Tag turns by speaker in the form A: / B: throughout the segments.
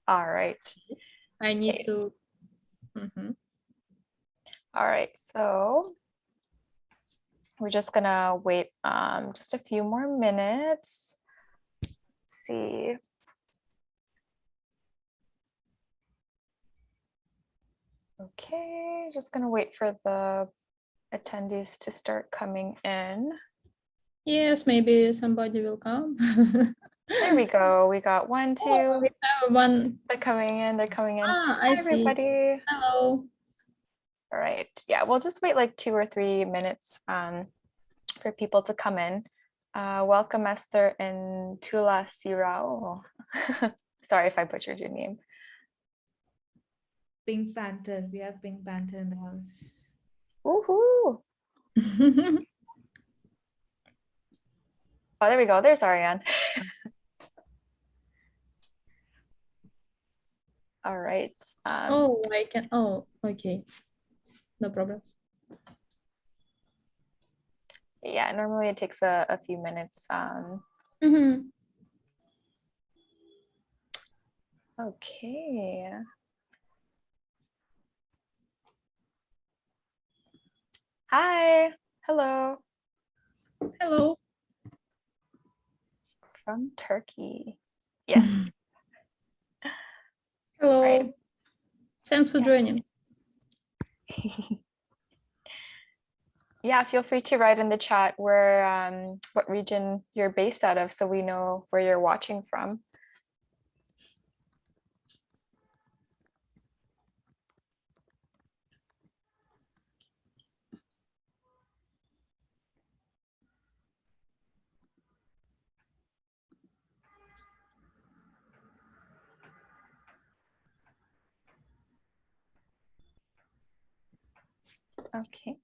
A: All right.
B: I need
A: Okay.
B: to.
A: All right. So we're just gonna wait just a few more minutes. Let's see. Okay, just gonna wait for the attendees to start coming in.
B: Yes, maybe somebody will come.
A: There we go. We got one, two.
B: Oh, we have one.
A: They're coming in. They're coming in.
B: Ah,
A: Hi,
B: I see.
A: everybody.
B: Hello.
A: All right. Yeah, we'll just wait like 2 or 3 minutes for people to come in. Welcome, Esther and Tula Sirao. Sorry if I butchered your name.
C: Pink Panther. We have Pink Panther in the house.
A: Woohoo! Oh, there we go. There's Ariane. All right.
B: Oh, I can. Oh, okay. No problem.
A: Yeah, normally it takes a few minutes. Okay. Hi. Hello.
B: Hello.
A: From Turkey. Yes.
B: Hello.
A: Right.
B: Thanks for joining.
A: Yeah, feel free to write in the chat where what region you're based out of so we know where you're watching from. Okay.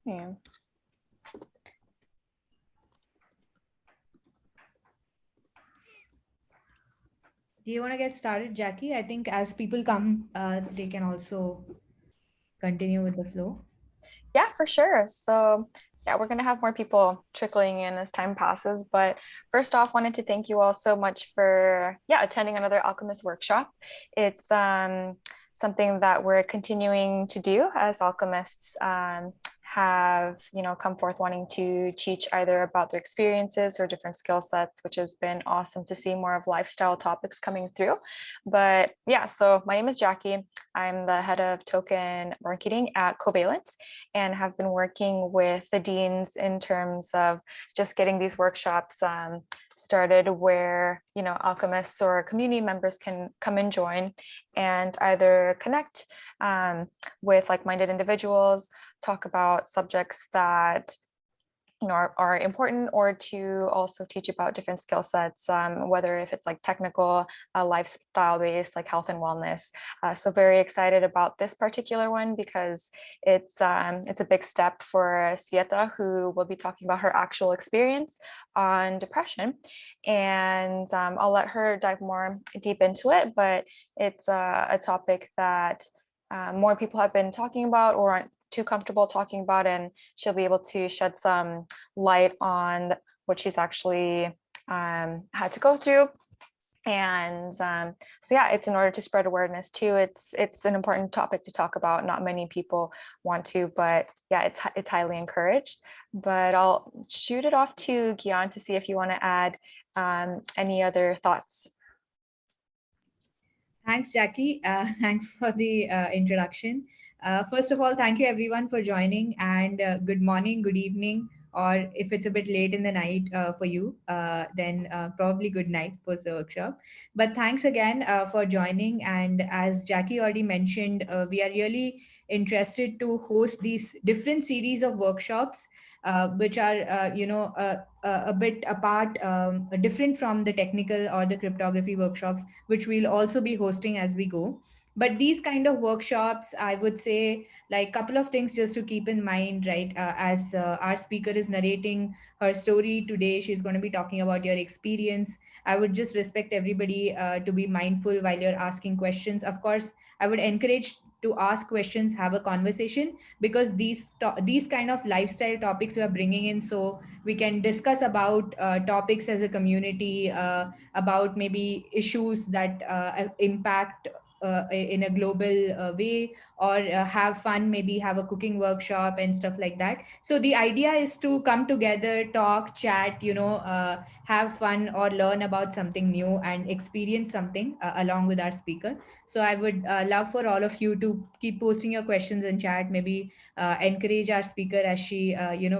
C: Do you want to get started, Jackie? I think as people come, they can also continue with the flow.
A: Yeah, for sure. So yeah, we're gonna have more people trickling in as time passes. But first off, wanted to thank you all so much for attending another Alchemist workshop. It's something that we're continuing to do as alchemists have come forth wanting to teach either about their experiences or different skill sets, which has been awesome to see more of lifestyle topics coming through. But yeah, so my name is Jackie. I'm the head of token marketing at Covalent and have been working with the deans in terms of just getting these workshops started where alchemists or community members can come and join and either connect with like-minded individuals, talk about subjects that are important, or to also teach about different skill sets, whether if it's like technical, lifestyle based, like health and wellness. So very excited about this particular one because it's a big step for Svieta, who will be talking about her actual experience on depression. And I'll let her dive more deep into it, but it's a topic that more people have been talking about or aren't too comfortable talking about, and she'll be able to shed some light on what she's actually had to go through. And so yeah, it's in order to spread awareness too. It's an important topic to talk about. Not many people want to, but yeah, it's highly encouraged. But I'll shoot it off to Gian to see if you want to add any other thoughts.
C: Thanks, Jackie. Thanks for the introduction. First of all, thank you everyone for joining, and good morning, good evening, or if it's a bit late in the night for you, then probably good night post the workshop. But thanks again for joining. And as Jackie already mentioned, we are really interested to host these different series of workshops, which are, a bit apart, different from the technical or the cryptography workshops, which we'll also be hosting as we go. But these kind of workshops, I would say, like couple of things just to keep in mind, right? As our speaker is narrating her story today, she's going to be talking about your experience. I would just respect everybody to be mindful while you're asking questions. Of course, I would encourage to ask questions, have a conversation, because these kind of lifestyle topics we are bringing in, so we can discuss about topics as a community, about maybe issues that impact in a global way, or have fun, maybe have a cooking workshop and stuff like that. So the idea is to come together, talk, chat, have fun or learn about something new and experience something along with our speaker. So I would love for all of you to keep posting your questions in chat, maybe encourage our speaker as she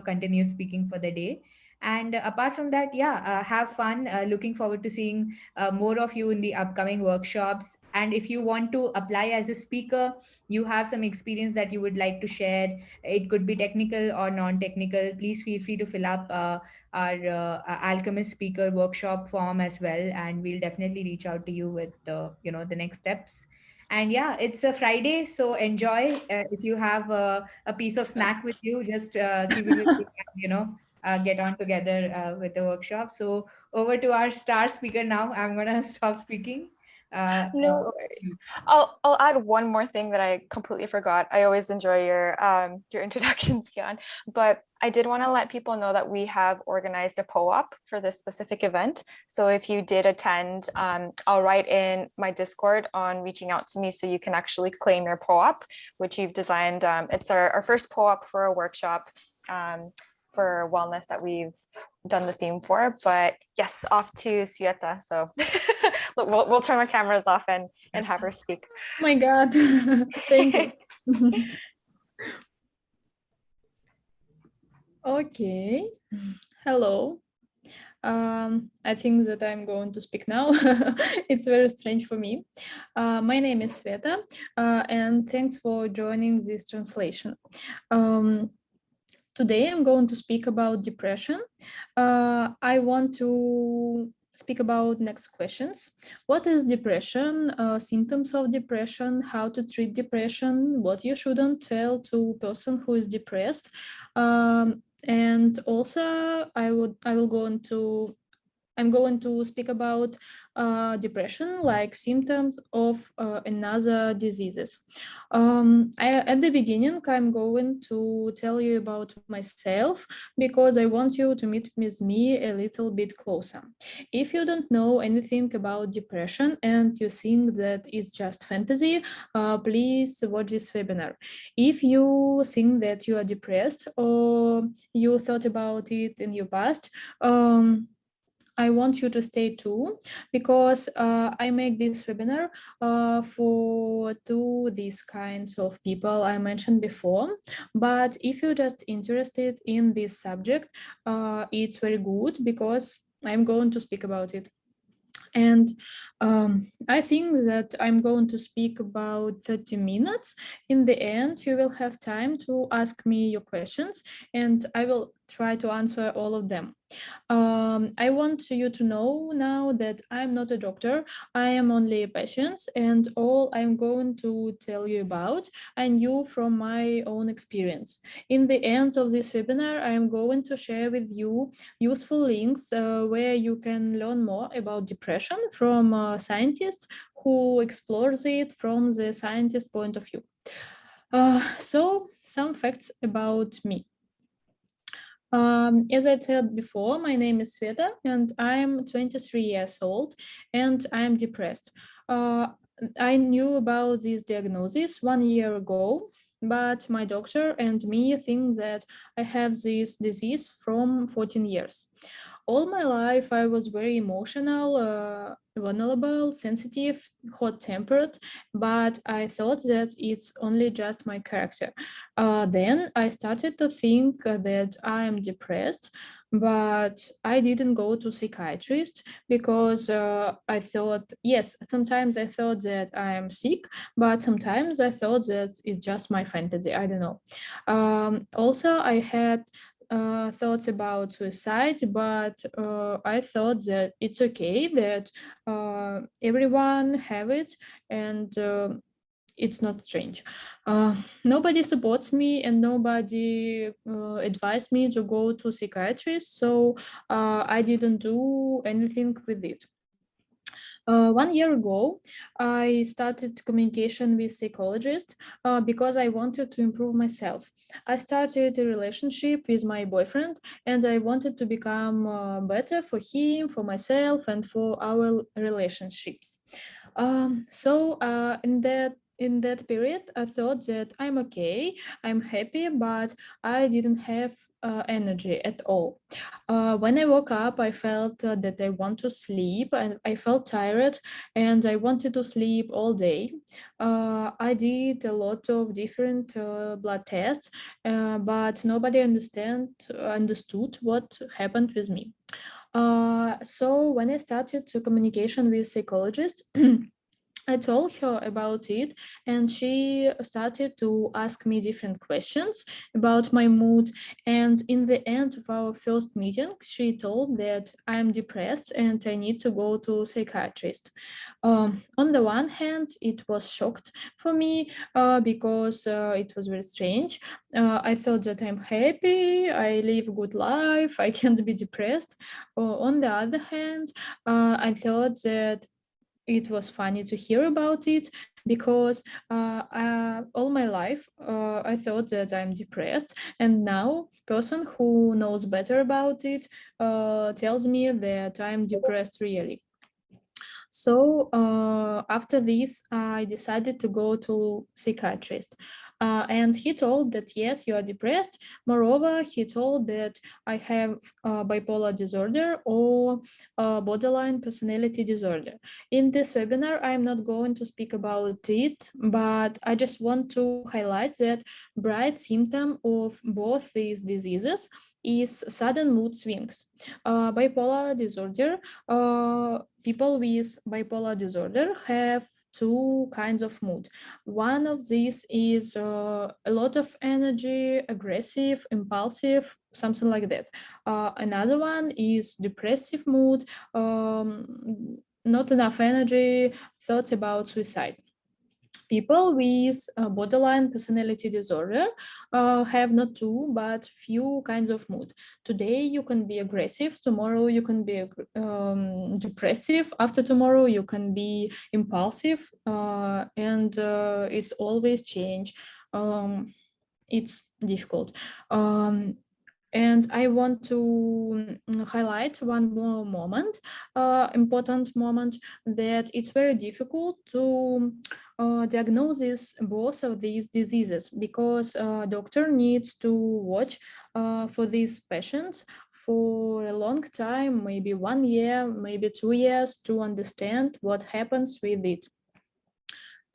C: continues speaking for the day. And apart from that, yeah, have fun. Looking forward to seeing more of you in the upcoming workshops. And if you want to apply as a speaker, you have some experience that you would like to share, it could be technical or non-technical, please feel free to fill up our Alchemist speaker workshop form as well, and we'll definitely reach out to you with the next steps. And yeah, it's a Friday, so enjoy. If you have a piece of snack with you, just keep it with you, and get on together with the workshop. So over to our star speaker now. I'm gonna stop speaking.
A: No
C: Over
A: worries.
C: to you.
A: I'll add one more thing that I completely forgot. I always enjoy your introductions, Kian. But I did want to let people know that we have organized a PO-op for this specific event. So if you did attend, I'll write in my Discord on reaching out to me so you can actually claim your PO-op, which you've designed. It's our first PO-op for a workshop for wellness that we've done the theme for. But yes, off to Syeta. So we'll turn our cameras off and have her speak.
B: Oh my God. Thank you. Okay. Hello. I think that I'm going to speak now. It's very strange for me. My name is Sveta, and thanks for joining this translation. Today I'm going to speak about depression. I want to speak about next questions. What is depression? Symptoms of depression, how to treat depression, what you shouldn't tell to a person who is depressed. And also I'm going to speak about depression, like symptoms of another diseases. At the beginning, I'm going to tell you about myself because I want you to meet with me a little bit closer. If you don't know anything about depression and you think that it's just fantasy, please watch this webinar. If you think that you are depressed or you thought about it in your past, I want you to stay tuned because I make this webinar for these kinds of people I mentioned before. But if you're just interested in this subject, it's very good because I'm going to speak about it. And I think that I'm going to speak about 30 minutes. In the end, you will have time to ask me your questions and I will try to answer all of them. I want you to know now that I'm not a doctor. I am only a patient, and all I'm going to tell you about, I knew from my own experience. In the end of this webinar, I'm going to share with you useful links where you can learn more about depression from scientists who explores it from the scientist point of view. So some facts about me. As I said before, my name is Sveta and I'm 23 years old and I'm depressed. I knew about this diagnosis 1 year ago, but my doctor and me think that I have this disease from 14 years. All my life, I was very emotional, vulnerable, sensitive, hot-tempered, but I thought that it's only just my character. Then I started to think that I am depressed, but I didn't go to psychiatrist because I thought, yes, sometimes I thought that I am sick, but sometimes I thought that it's just my fantasy. I don't know. Also, I had thoughts about suicide, but I thought that it's okay that everyone have it and it's not strange. Nobody supports me and nobody advised me to go to psychiatrist, so I didn't do anything with it. 1 year ago, I started communication with psychologist because I wanted to improve myself. I started a relationship with my boyfriend and I wanted to become better for him, for myself, and for our relationships. In that period, I thought that I'm okay, I'm happy, but I didn't have energy at all. When I woke up, I felt that I want to sleep, and I felt tired, and I wanted to sleep all day. I did a lot of different blood tests, but nobody understood what happened with me. So when I started to communication with psychologists, I told her about it, and she started to ask me different questions about my mood. And in the end of our first meeting, she told that I'm depressed and I need to go to psychiatrist. On the one hand, it was shocked for me because it was very strange. I thought that I'm happy, I live a good life, I can't be depressed. On the other hand, I thought that it was funny to hear about it because all my life I thought that I'm depressed, and now person who knows better about it tells me that I'm depressed really. So after this, I decided to go to psychiatrist. And he told that yes, you are depressed. Moreover, he told that I have bipolar disorder or borderline personality disorder. In this webinar, I'm not going to speak about it, but I just want to highlight that bright symptom of both these diseases is sudden mood swings. Bipolar disorder, people with bipolar disorder have two kinds of mood. One of these is a lot of energy, aggressive, impulsive, something like that. Another one is depressive mood, not enough energy, thoughts about suicide. People with borderline personality disorder have not two but few kinds of mood. Today you can be aggressive, tomorrow you can be depressive, after tomorrow you can be impulsive, and it's always change. It's difficult. And I want to highlight one more moment, important moment, that it's very difficult to diagnose both of these diseases because doctor needs to watch for these patients for a long time, maybe 1 year, maybe 2 years, to understand what happens with it.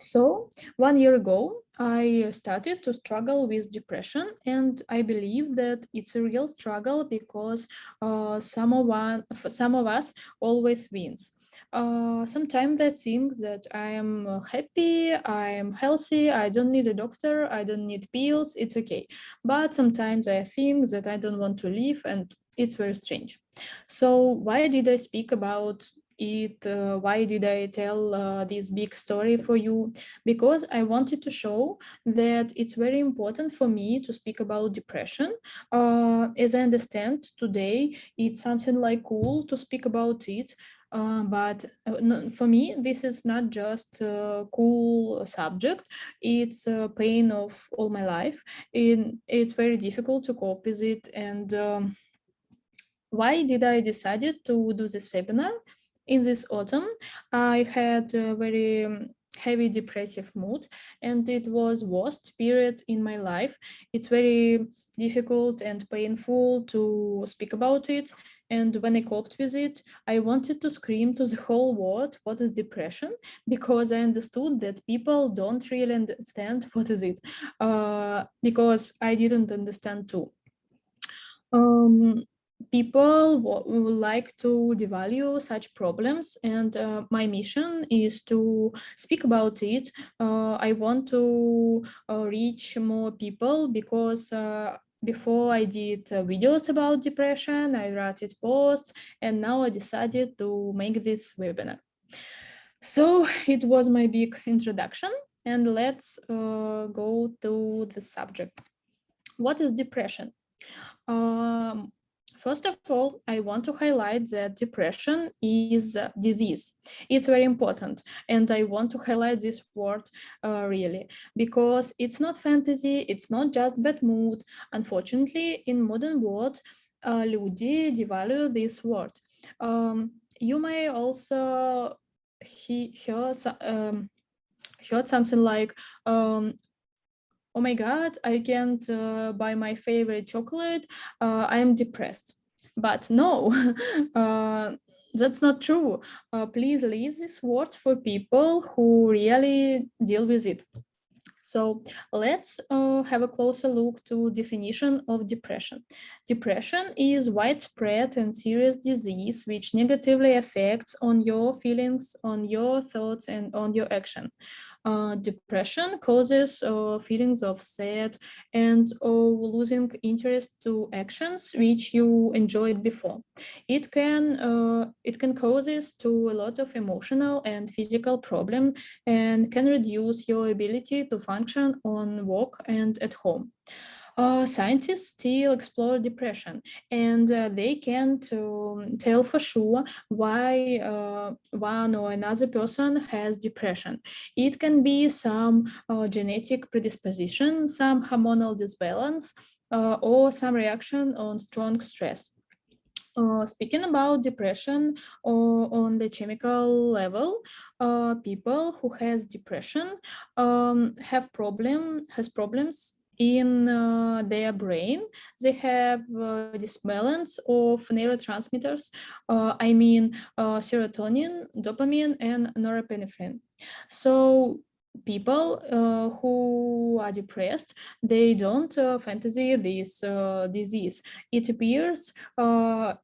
B: So, 1 year ago, I started to struggle with depression, and I believe that it's a real struggle because some of us always wins. Sometimes I think that I am happy, I am healthy, I don't need a doctor, I don't need pills, it's okay. But sometimes I think that I don't want to live, and it's very strange. So, why did I speak about it? Why did I tell this big story for you? Because I wanted to show that it's very important for me to speak about depression. As I understand today, it's something like cool to speak about it. But for me, this is not just a cool subject. It's a pain of all my life. It's very difficult to cope with it, and why did I decided to do this webinar? In this autumn, I had a very heavy depressive mood, and it was worst period in my life. It's very difficult and painful to speak about it. And when I coped with it, I wanted to scream to the whole world what is depression, because I understood that people don't really understand what is it, because I didn't understand too. um, People would like to devalue such problems, and my mission is to speak about it. I want to reach more people because before I did videos about depression, I wrote it posts, and now I decided to make this webinar. So it was my big introduction, and let's go to the subject. What is depression? Um, First of all, I want to highlight that depression is a disease. It's very important, and I want to highlight this word really because it's not fantasy. It's not just bad mood. Unfortunately, in modern world, люди devalue this word. You may also he heard something like, oh my God, I can't buy my favorite chocolate. I am depressed. But no, that's not true. Please leave these words for people who really deal with it. So let's have a closer look to definition of depression. Depression is widespread and serious disease which negatively affects on your feelings, on your thoughts, and on your action. Depression causes feelings of sad and losing interest to actions which you enjoyed before. It can causes to a lot of emotional and physical problem and can reduce your ability to function on work and at home. Scientists still explore depression, and they can't tell for sure why one or another person has depression. It can be some genetic predisposition, some hormonal disbalance, or some reaction on strong stress. Speaking about depression on the chemical level, people who has depression has problems in their brain. They have disbalance of neurotransmitters. I mean serotonin, dopamine, and norepinephrine. So people who are depressed, they don't fantasy this disease. It appears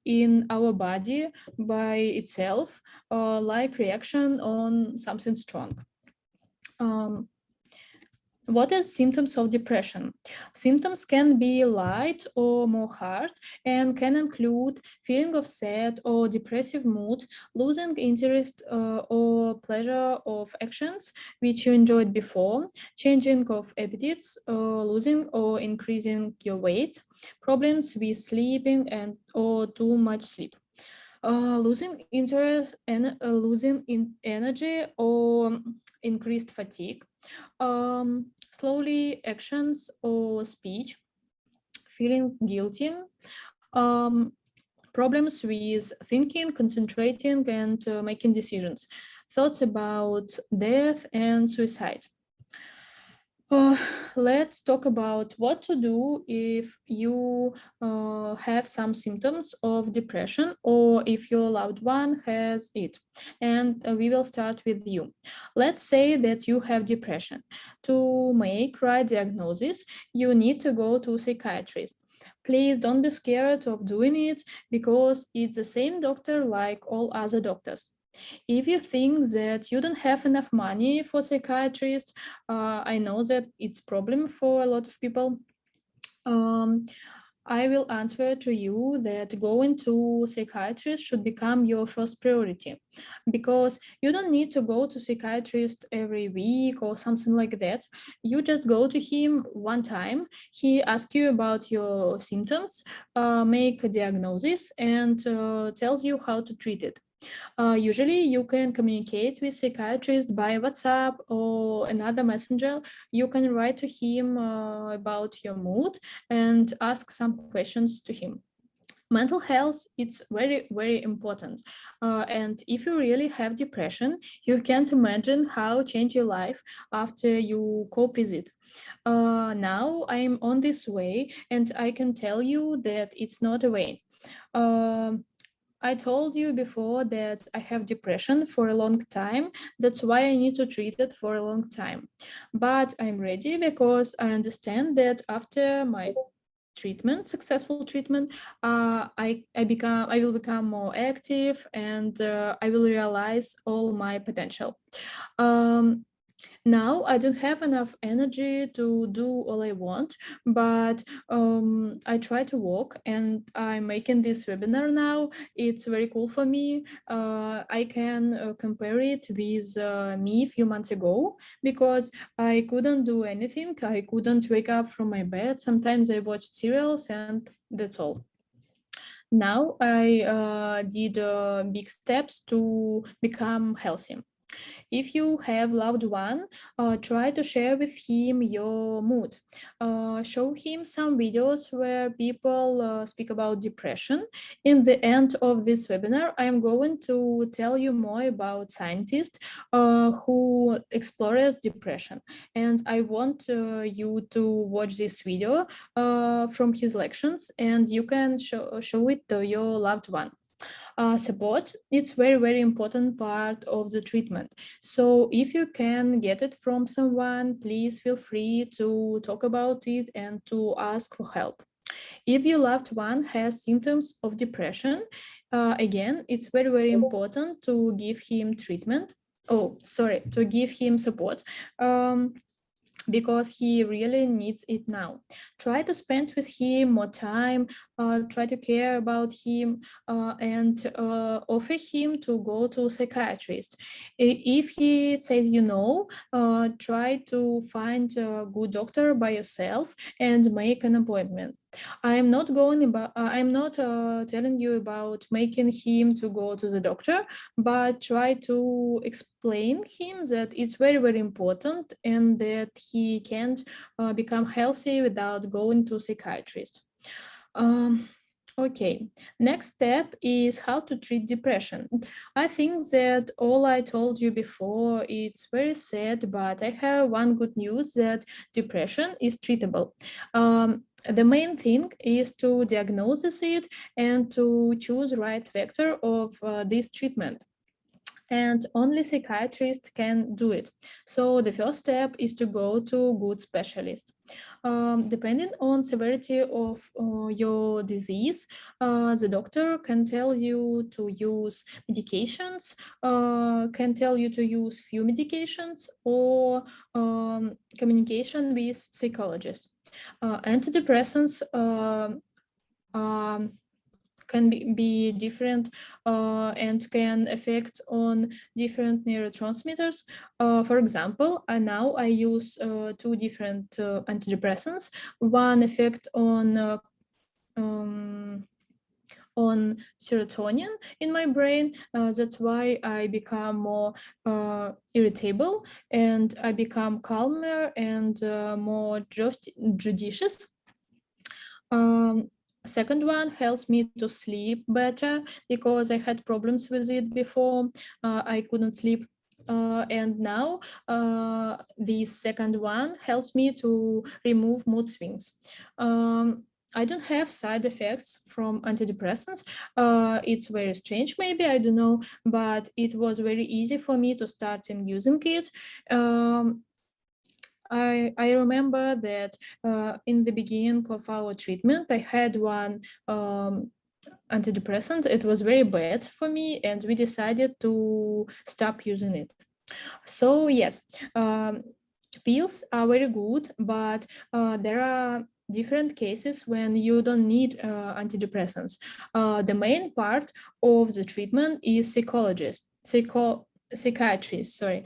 B: in our body by itself, like reaction on something strong. Um, what is symptoms of depression? Symptoms can be light or more hard and can include feeling of sad or depressive mood, losing interest or pleasure of actions which you enjoyed before, changing of appetites, losing or increasing your weight, problems with sleeping and or too much sleep. Losing interest and losing in energy or increased fatigue, slowly actions or speech, feeling guilty, um, problems with thinking, concentrating, and making decisions, thoughts about death and suicide. Uh, let's talk about what to do if you have some symptoms of depression or if your loved one has it. And we will start with you. Let's say that you have depression. To make right diagnosis, you need to go to psychiatrist. Please don't be scared of doing it because it's the same doctor like all other doctors. If you think that you don't have enough money for psychiatrists, I know that it's problem for a lot of people. Um, I will answer to you that going to psychiatrist should become your first priority because you don't need to go to psychiatrist every week or something like that. You just go to him one time. He asks you about your symptoms, make a diagnosis, and tells you how to treat it. Usually, you can communicate with psychiatrist by WhatsApp or another messenger. You can write to him about your mood and ask some questions to him. Mental health, it's very, very important. And if you really have depression, you can't imagine how change your life after you cope with it. Now I'm on this way, and I can tell you that it's not a way. Um, I told you before that I have depression for a long time. That's why I need to treat it for a long time. But I'm ready because I understand that after my treatment, successful treatment, I will become more active and I will realize all my potential. Um, Now I don't have enough energy to do all I want, but I try to walk and I'm making this webinar now. It's very cool for me. I can compare it with me a few months ago because I couldn't do anything. I couldn't wake up from my bed. Sometimes I watched serials and that's all. Now I did big steps to become healthy. If you have loved one, try to share with him your mood. Show him some videos where people speak about depression. In the end of this webinar, I am going to tell you more about scientists who explores depression. And I want you to watch this video from his lections, and you can show it to your loved one. Support, it's very important part of the treatment. So if you can get it from someone, please feel free to talk about it and to ask for help. If your loved one has symptoms of depression, again, it's very important to give him treatment. Oh, sorry, to give him support. Because he really needs it now. Try to spend with him more time, try to care about him, and offer him to go to a psychiatrist. If he says try to find a good doctor by yourself and make an appointment. I'm not telling you about making him to go to the doctor, but try to explain him that it's very important and that he can't become healthy without going to psychiatrist. Okay, next step is how to treat depression. I think that all I told you before, it's very sad, but I have one good news that depression is treatable. The main thing is to diagnose it and to choose right vector of this treatment, and only psychiatrists can do it. So the first step is to go to good specialist. Depending on severity of your disease, the doctor can tell you to use medications, can tell you to use few medications, or communication with psychologists. Antidepressants um, can be different and can affect on different neurotransmitters. For example, now I use two different antidepressants. One effect on serotonin in my brain. That's why I become more irritable, and I become calmer and more judicious. Second one helps me to sleep better because I had problems with it before. I couldn't sleep. And now the second one helps me to remove mood swings. I don't have side effects from antidepressants. It's very strange, maybe, I don't know, but it was very easy for me to start in using it. I remember that in the beginning of our treatment, I had one antidepressant. It was very bad for me, and we decided to stop using it. So yes, pills are very good, but there are different cases when you don't need antidepressants. The main part of the treatment is psychiatrist, sorry.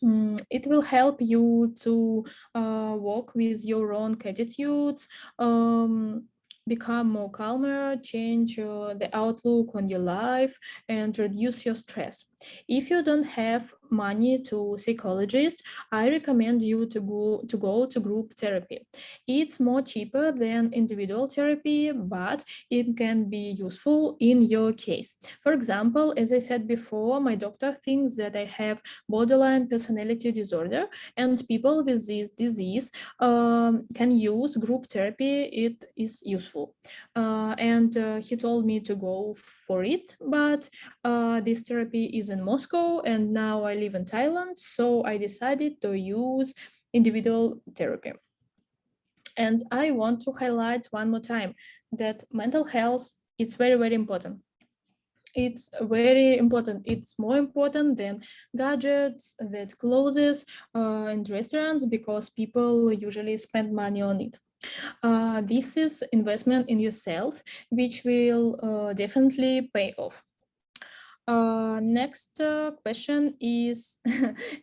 B: It will help you to work with your own attitudes, become more calmer, change the outlook on your life, and reduce your stress. If you don't have money to psychologist, I recommend you to go to group therapy. It's more cheaper than individual therapy, but it can be useful in your case. For example, as I said before, my doctor thinks that I have borderline personality disorder, and people with this disease can use group therapy. It is useful. And he told me to go for it, but this therapy is in Moscow, and now I live in Thailand, so I decided to use individual therapy. And I want to highlight one more time that mental health is very important. It's very important. It's more important than gadgets, that clothes, and restaurants, because people usually spend money on it. This is investment in yourself, which will definitely pay off. Next question is,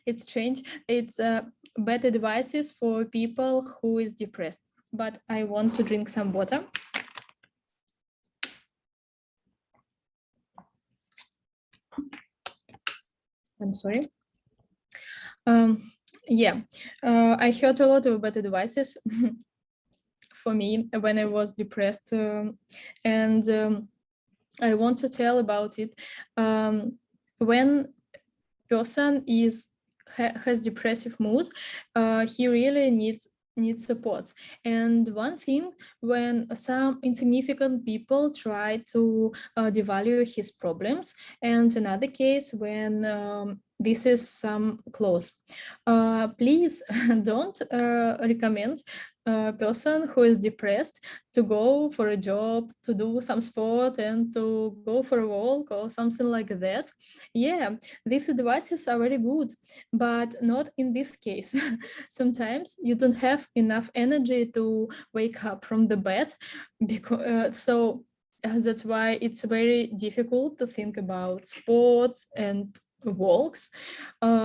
B: it's strange. It's bad advices for people who is depressed, but I want to drink some water. I'm sorry. Yeah, I heard a lot of bad advices for me when I was depressed, and I want to tell about it. When person has depressive mood, he really needs support. And one thing, when some insignificant people try to devalue his problems, and another case when this is some close. Please don't recommend a person who is depressed to go for a job, to do some sport, and to go for a walk or something like that. Yeah, these advices are very good, but not in this case. Sometimes you don't have enough energy to wake up from the bed, that's why it's very difficult to think about sports and walks.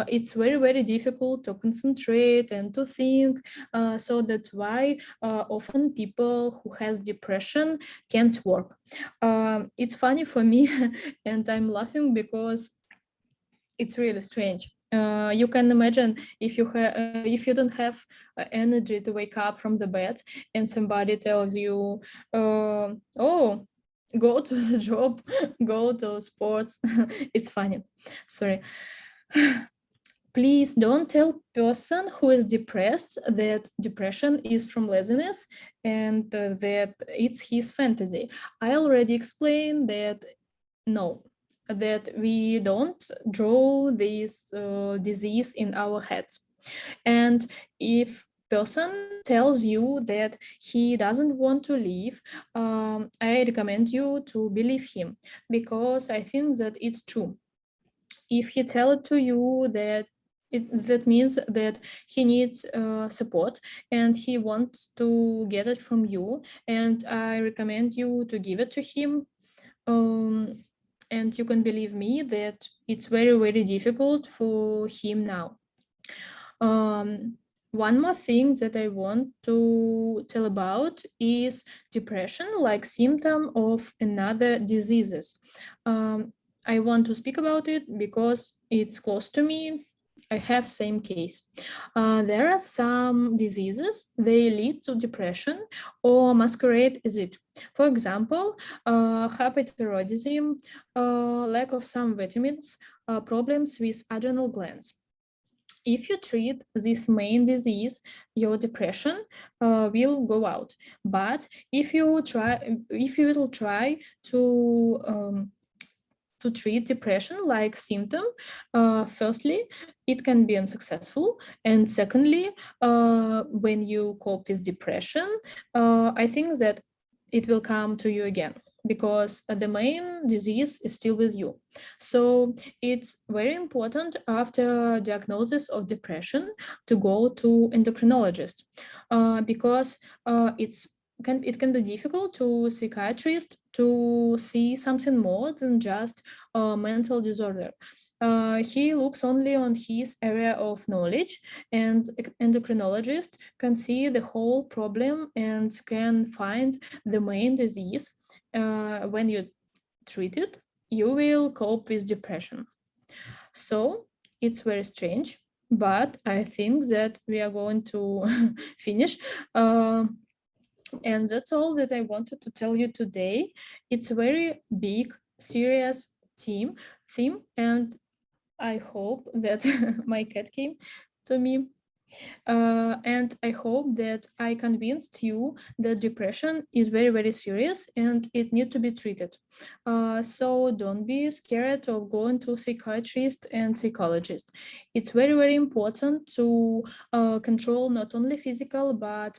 B: It's very difficult to concentrate and to think. So that's why often people who has depression can't work. It's funny for me, and I'm laughing because it's really strange. You can imagine if you don't have energy to wake up from the bed, and somebody tells you, "Oh, go to the job, go to sports." It's funny. Sorry. Please don't tell person who is depressed that depression is from laziness and that it's his fantasy. I already explained that no, that we don't draw this disease in our heads. And if person tells you that he doesn't want to leave, I recommend you to believe him, because I think that it's true. If he tell it to you that means that he needs support and he wants to get it from you, and I recommend you to give it to him. um, and you can believe me that it's very difficult for him now. um, One more thing that I want to tell about is depression, like symptom of another diseases. I want to speak about it because it's close to me. I have same case. There are some diseases, they lead to depression or masquerade as it. For example, hyperthyroidism, lack of some vitamins, problems with adrenal glands. If you treat this main disease, your depression will go out. But if you will try to treat depression like symptom, firstly, it can be unsuccessful. And secondly, when you cope with depression, I think that it will come to you again, because the main disease is still with you. So it's very important after diagnosis of depression to go to endocrinologist, because it can be difficult to psychiatrist to see something more than just a mental disorder. He looks only on his area of knowledge, and endocrinologist can see the whole problem and can find the main disease. When you treat it, you will cope with depression. So it's very strange, but I think that we are going to finish. And that's all that I wanted to tell you today. It's a very big, serious theme, and I hope that my cat came to me. And I hope that I convinced you that depression is very serious and it needs to be treated. So don't be scared of going to psychiatrist and psychologist. It's very important to control not only physical but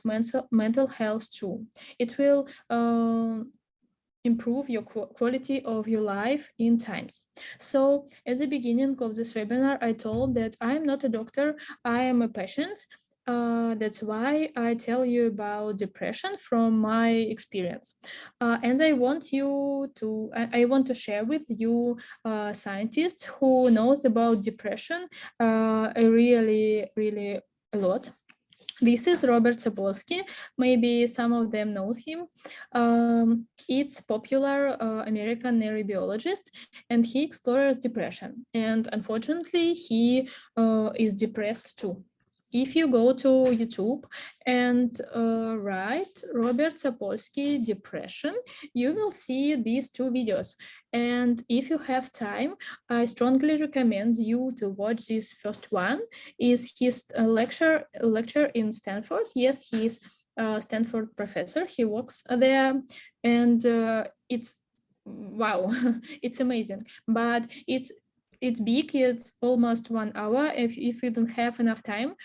B: mental health too. It will improve your quality of your life in times. So at the beginning of this webinar, I told that I am not a doctor, I am a patient. That's why I tell you about depression from my experience. And I want I want to share with you scientists who knows about depression really a lot. This is Robert Sapolsky. Maybe some of them knows him. It's popular American neurobiologist, and he explores depression. And unfortunately, he is depressed too. If you go to YouTube and write Robert Sapolsky depression, you will see these two videos. And if you have time, I strongly recommend you to watch this first one. Is his lecture in Stanford? Yes, he's a Stanford professor. He works there, and it's wow, it's amazing. But it's big. It's almost 1 hour. If you don't have enough time,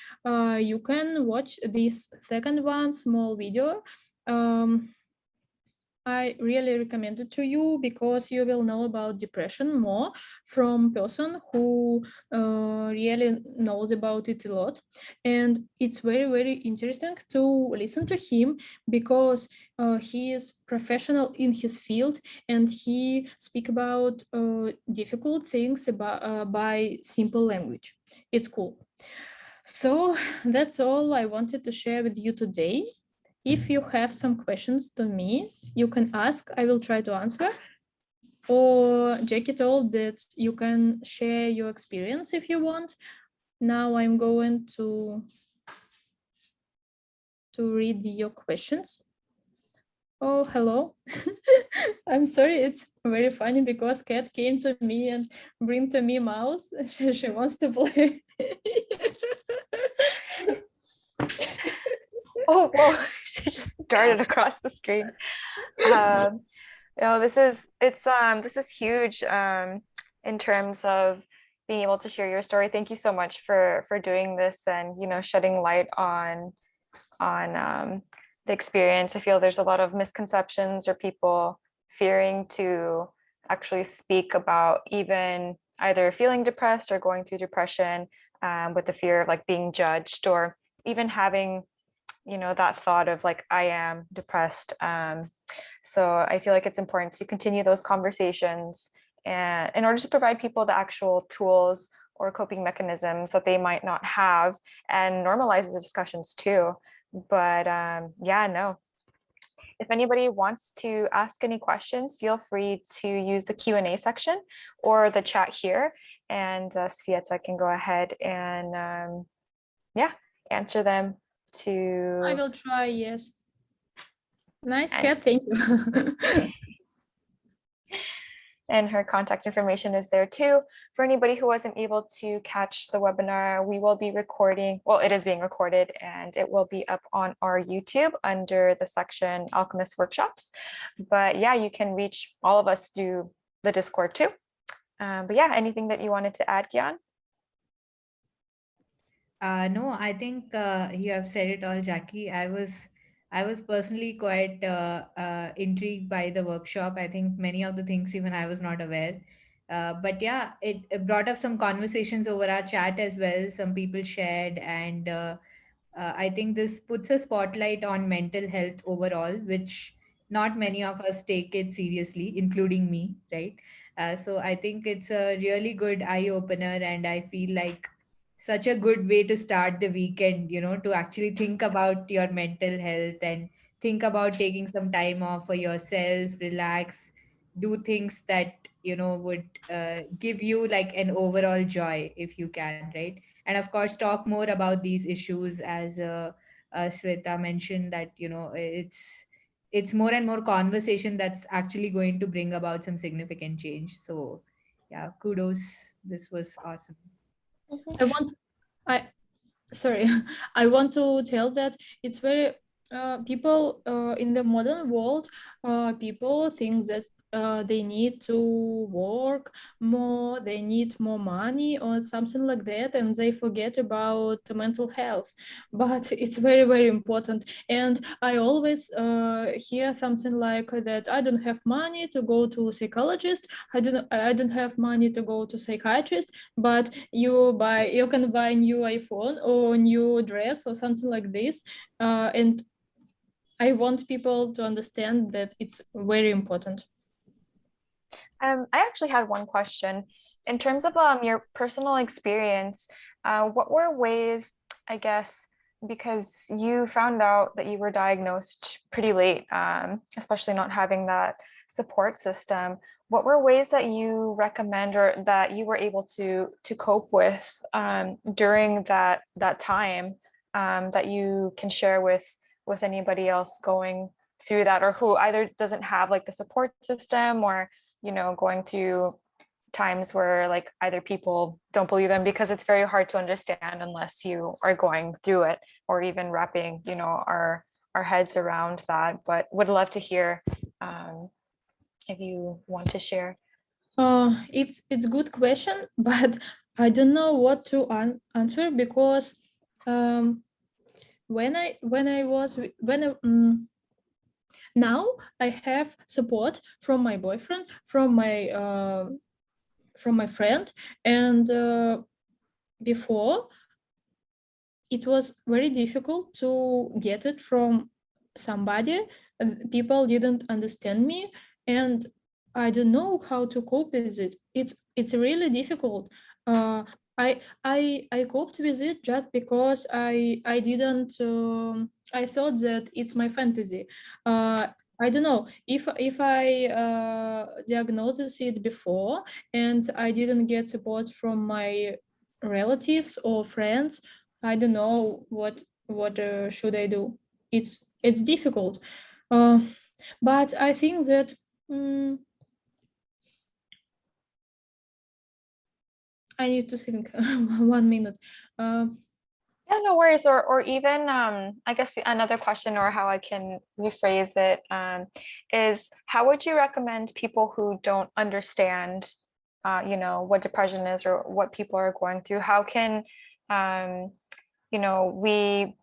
B: you can watch this second one, small video. Um, I really recommend it to you because you will know about depression more from person who really knows about it a lot. And it's very, very interesting to listen to him because he is professional in his field and he speak about difficult things by simple language. It's cool. So that's all I wanted to share with you today. If you have some questions to me, you can ask, I will try to answer. Or Jackie told that you can share your experience if you want. Now I'm going to read your questions. Oh, hello. I'm sorry, it's very funny because Cat came to me and bring to me mouse. She wants to play.
A: Oh, whoa, she just darted across the screen. This is huge in terms of being able to share your story. Thank you so much for doing this and shedding light on the experience. I feel there's a lot of misconceptions or people fearing to actually speak about even either feeling depressed or going through depression with the fear of like being judged or even having that thought of like I am depressed. So I feel like it's important to continue those conversations and in order to provide people the actual tools or coping mechanisms that they might not have and normalize the discussions too. But yeah, no. If anybody wants to ask any questions, feel free to use the Q&A section or the chat here, and Svieta can go ahead and yeah, answer them to.
B: I will try, yes. Nice Cat, thank you.
A: And her contact information is there too. For anybody who wasn't able to catch the webinar, we will be recording, well, it is being recorded and it will be up on our YouTube under the section Alchemist Workshops. But yeah, you can reach all of us through the Discord too. But yeah, anything that you wanted to add, Gyan?
C: No, I think you have said it all, Jackie. I was personally quite intrigued by the workshop. I think many of the things even I was not aware. But yeah, it brought up some conversations over our chat as well. Some people shared, and I think this puts a spotlight on mental health overall, which not many of us take it seriously, including me, right? So I think it's a really good eye opener, and I feel like such a good way to start the weekend, to actually think about your mental health and think about taking some time off for yourself, relax, do things that, would give you like an overall joy if you can, right? And of course, talk more about these issues as Sweta mentioned that, it's more and more conversation that's actually going to bring about some significant change. So yeah, kudos. This was awesome.
B: I want I sorry, I want to tell that it's very people in the modern world, people think that they need to work more, they need more money or something like that, and they forget about mental health. But it's very, very important. And I always hear something like that. I don't have money to go to a psychologist. I don't have money to go to psychiatrist, but you can buy new iPhone or new dress or something like this, and I want people to understand that it's very important.
A: I actually had one question. In terms of your personal experience, what were ways, I guess, because you found out that you were diagnosed pretty late, especially not having that support system. What were ways that you recommend or that you were able to cope with during that time that you can share with anybody else going through that, or who either doesn't have like the support system, or going through times where like either people don't believe them, because it's very hard to understand unless you are going through it, or even wrapping our heads around that. But would love to hear if you want to share.
B: It's a good question, but I don't know what to answer, because when I was when I, now I have support from my boyfriend, from my friend, and before it was very difficult to get it from somebody. People didn't understand me, and I don't know how to cope with it. It's really difficult. uh, I coped with it just because I didn't I thought that it's my fantasy. I don't know if I diagnosed it before and I didn't get support from my relatives or friends. I don't know what should I do. It's difficult, uh, but I think that mm, I need to think 1 minute. Uh,
A: Yeah, no worries. Or even I guess another question, or how I can rephrase it, is how would you recommend people who don't understand what depression is or what people are going through? How can um, we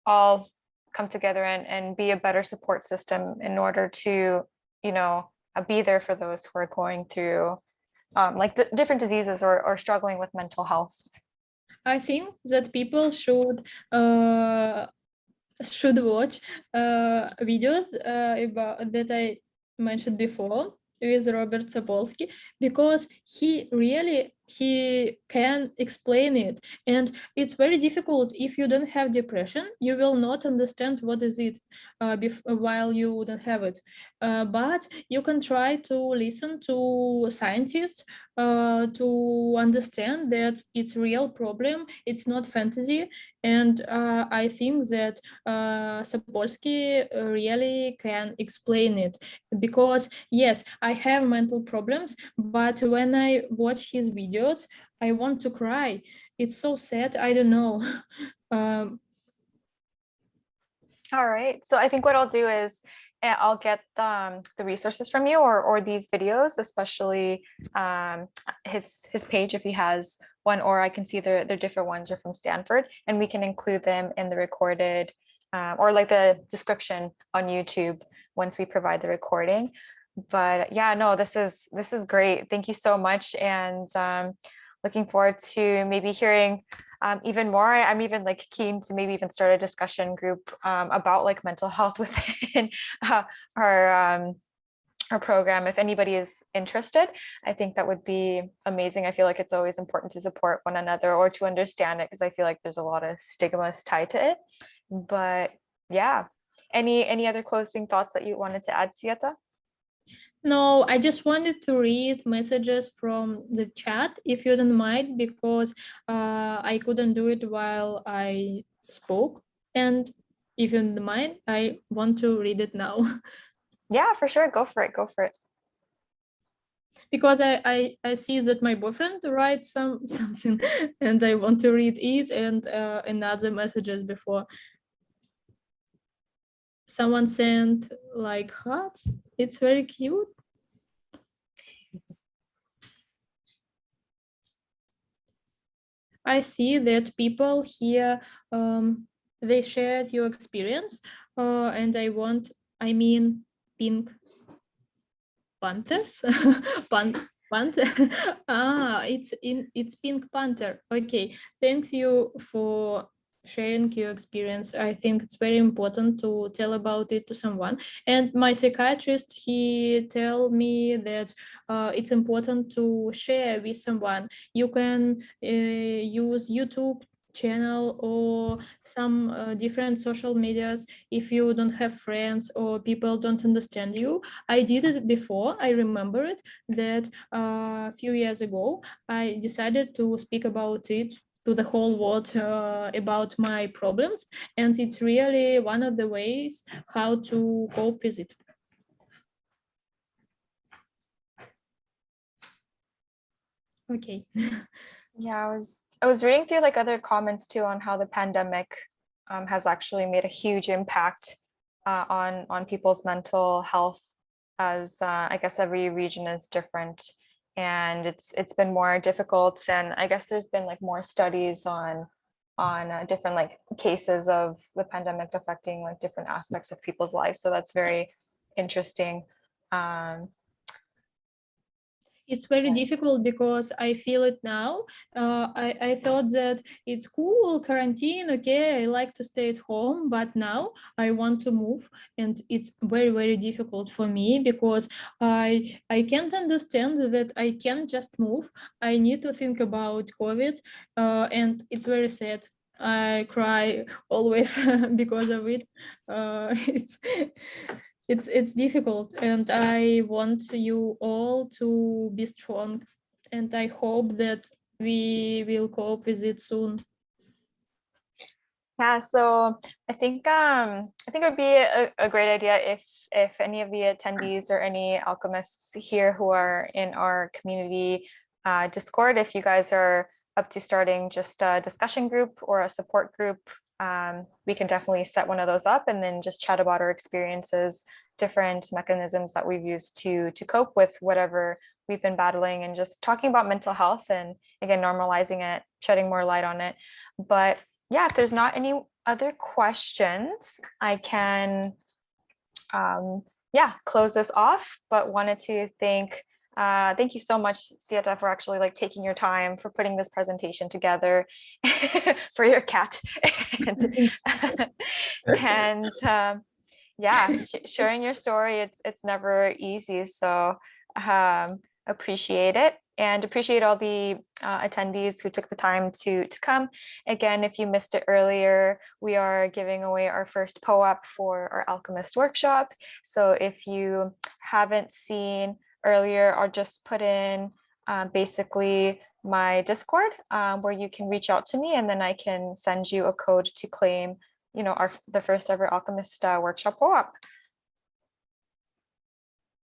A: all come together and be a better support system in order to, be there for those who are going through like the different diseases, or struggling with mental health?
B: I think that people should watch videos about that I mentioned before with Robert Sapolsky, because he can explain it, and it's very difficult. If you don't have depression, you will not understand what is it while you don't have it. But you can try to listen to scientists to understand that it's real problem, it's not fantasy. And I think that Sapolsky really can explain it, because yes, I have mental problems, but when I watch his videos, I want to cry. It's so sad. I don't know. um,
A: All right. So I think what I'll do is I'll get the resources from you, or these videos, especially his page if he has one, or I can see the different ones are from Stanford, and we can include them in the recorded or like the description on YouTube once we provide the recording. But yeah, no, this is great. Thank you so much, and looking forward to maybe hearing even more. I'm even like keen to maybe even start a discussion group about like mental health within uh, our our program. If anybody is interested, I think that would be amazing. I feel like it's always important to support one another, or to understand it, because I feel like there's a lot of stigmas tied to it. But yeah, any other closing thoughts that you wanted to add, Sieta?
B: No, I just wanted to read messages from the chat, if you don't mind, because I couldn't do it while I spoke. And if you don't mind, I want to read it now.
A: Yeah, for sure. Go for it. Go for it.
B: Because I see that my boyfriend writes something, and I want to read it, and another messages before. Someone sent like hearts. It's very cute. I see that people here they shared your experience, and I mean, Pink Panthers, Panther. It's Pink Panther. Okay, thanks you for sharing your experience. I think it's very important to tell about it to someone. And my psychiatrist, he tell me that it's important to share with someone. You can use YouTube channel or some different social medias if you don't have friends or people don't understand you. I did it before. I remember it that a few years ago I decided to speak about it to the whole world about my problems, and it's really one of the ways how to cope with it. Okay.
A: Yeah, I was reading through like other comments too on how the pandemic has actually made a huge impact on people's mental health, as I guess every region is different, and it's been more difficult. And I guess there's been like more studies on different like cases of the pandemic affecting like different aspects of people's lives. So that's very interesting. Um,
B: It's very difficult because I feel it now. I thought that it's cool, quarantine, okay, I like to stay at home, but now I want to move, and it's very, very difficult for me because I can't understand that I can't just move. I need to think about COVID, and it's very sad. I cry always because of it. It's difficult, and I want you all to be strong, and I hope that we will cope with it soon.
A: Yeah, so I think it would be a great idea if any of the attendees or any alchemists here who are in our community Discord, if you guys are up to starting just a discussion group or a support group, we can definitely set one of those up and then just chat about our experiences, different mechanisms that we've used to cope with whatever we've been battling, and just talking about mental health and again normalizing it, shedding more light on it. But yeah, if there's not any other questions, I can yeah, close this off, but wanted to thank you so much, Svieta, for actually like taking your time for putting this presentation together for your cat and and yeah, sharing your story. It's never easy, so appreciate it, and appreciate all the attendees who took the time to come. Again, if you missed it earlier, we are giving away our first POAP for our Alchemist workshop. So if you haven't seen earlier, I'll just put in basically my Discord where you can reach out to me, and then I can send you a code to claim, you know, the first ever Alchemist workshop co-op.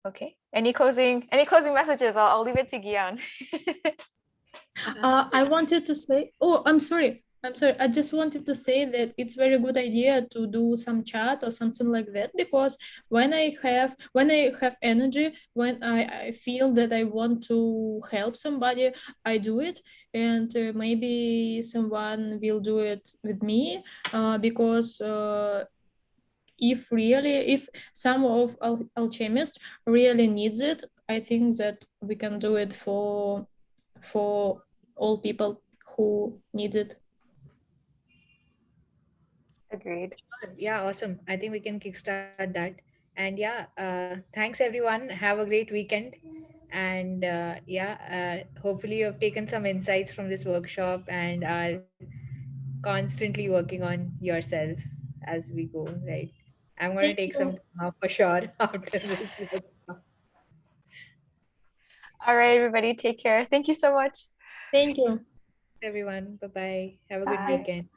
A: Okay. Any closing messages? I'll leave it to Gian.
B: I wanted to say, oh, I'm sorry. I just wanted to say that it's very good idea to do some chat or something like that, because when I have energy, when I feel that I want to help somebody, I do it, and maybe someone will do it with me, because if some of alchemists really needs it, I think that we can do it for all people who need it.
A: Agreed.
C: Yeah, awesome. I think we can kickstart that. And yeah, thanks everyone. Have a great weekend. And yeah, hopefully you have taken some insights from this workshop and are constantly working on yourself as we go, right? I'm going to
B: Thank
C: take some
B: you.
C: time off for sure after this workshop.
A: All right, everybody, take care. Thank you so much.
B: Thank you.
C: Thanks everyone. Bye bye. Have a good
A: Bye.
C: weekend.